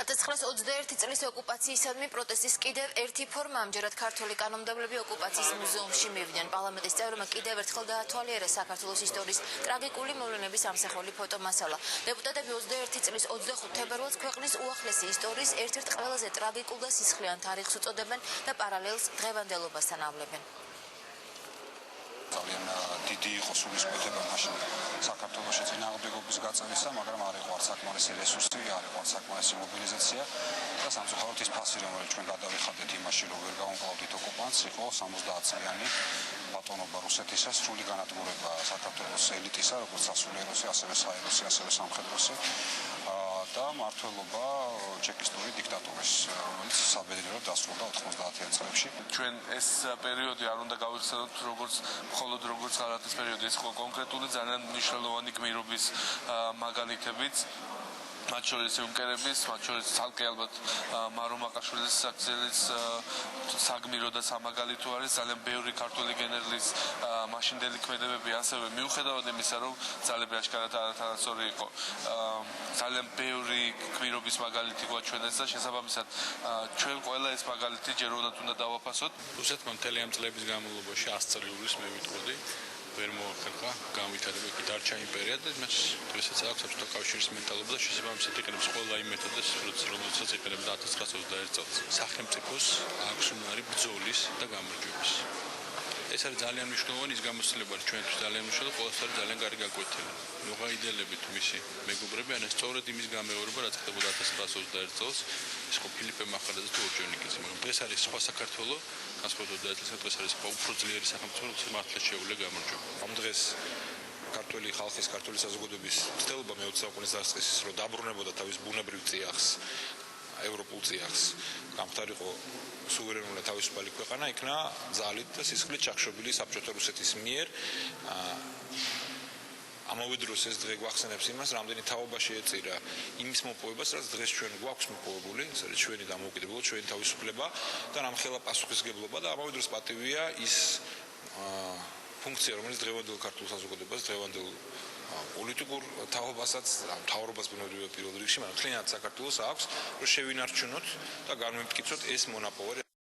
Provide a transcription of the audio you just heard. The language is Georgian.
1921 წლის ოკუპაციისადმი პროტესტის კიდევ ერთი ფორმა ამჯერად ქართველი კანონმდებლები ოკუპაციის მუზეუმში მივიდნენ. პარლამენტის წევრებმა კიდევ ერთხელ დაათვალიერეს საქართველოს ისტორიის ტრაგიკული მოვლენების ამსახველი ფოტომასალა. დეპუტატები 21 წლის 25 თებერვალს ქვეყნის უახლესი ისტორიის ერთ-ერთ ყველაზე ტრაგიკულ და სისხლიან თარიღს უწოდებენ და პარალელს დღევანდელობასთან ავლებენ. ძალიან დიდი იყო სულისკვეთება მაშინ საქართველოში წინააღმდეგობის გაწევისა, მაგრამ არ იყო საკმარისი რესურსი, არ იყო საკმარისი მობილიზაცია და სამწუხაროდ ის ფასი, რომელიც ჩვენ გადავიხადეთ იმაში, რომ ვერ გავუმკლავდით ოკუპანტს, იყო 70 წლიანი ბატონობა რუსეთისა, სრული განადგურება საქართველოს ელიტისა, როგორც სასულიეროსი, ასევე საეროსი, ასევე სამხედროსი და მმართველობა ჩეკისტური დიქტატურის, რომელიც საბედნიეროდ დასრულდა 90-იან წლებში. ჩვენ ეს პერიოდი არ უნდა გავიხსენოთ მხოლოდ როგორც ღარატის პერიოდი, ეს იყო კონკრეტული ძალიან მნიშვნელოვანი გმირობის მაგალითებიც. მათ შორის იუნკერების, მათ შორის ცალკე ალბათ მარო მაყაშვილის საქციელის საგმირო და სამაგალითო არის ძალიან ბევრი ქართული გენერლის მაშინდელი ქმედებები, ასევე მიუხედავად იმისა, რომ ძალები აშკარად არათანასწორი იყო. ძალიან ბევრი გმირობის მაგალითი გვაჩვენეს და შესაბამისად ჩვენ ყველა ეს მაგალითი ჯეროდათ უნდა დავაფასოთ. რუსეთმა მთელი ამ წლების განმავლობაში 100 წლების მე ვიტყოდი ვერ მოახერხა განვითარება კი დარჩა იმპერია და მას დღესაც აქვს საბჭოთა კავშირის მენტალობა და შესაბამისად იყენებს ყველა იმ მეთოდებს, რომელსაც იყენებდა 1921 წელს. სახელმწიფოს აქვს უნარი ბრძოლის და გამარჯვების. ეს არის ძალიან მნიშვნელოვანი ის გამოცდილება, ჩვენთვის ძალიან მნიშვნელოვანი, ყოველთვის არის ძალიან კარგი გაკვეთილი. მოყაიდელებით მისი მეგობრები, ან სწორედ იმის გამეორება, რაც ხდებოდა 1921 წელს, ის ხო ფილიპე მახარაძე თუ ორჯონიკიძე, მაგრამ დღეს არის სხვა საქართველო, განსხვავებით დღეს არის უფრო ძლიერი სახელმწიფო, რომელიც მართლა შეუძლია გამარჯვება. ამ დღეს ქართული ხალხის, ქართული საზოგადოების ცდილობა მე-20 საუკუნის დასაწყისის, რომ დაბრუნებოდა თავის ბუნებრივ წიაღს, ევროპულ წიაღს, გამختارიყო სუვერენული და თავისუფალი ქვეყანა, იქნა ძალით და სისხლით ჩახშობილი საბჭოთა რუსეთის მიერ. ამავე დროს ეს დღე გვახსენებს იმას, რამდენი თაობა შეეწირა იმის მოპოვებას, რაც დღეს ჩვენ გვაქვს მოპოვებული, ეს არის ჩვენი დამოუკიდებლობა, ჩვენი თავისუფლება და რამხელა პასუხისგებლობა და ამავე დროს პატივია ის ფუნქცია, რომელიც დღევანდელ ქართულ საზოგადოებას, დღევანდელ პოლიტიკურ თაობასაც, მთავრობას ბუნებრივია პირველ რიგში, მაგრამ მთლიანად საქართველოს აქვს, რომ შევინარჩუნოთ და განვიმტკიცოთ ეს მონაპოვარი.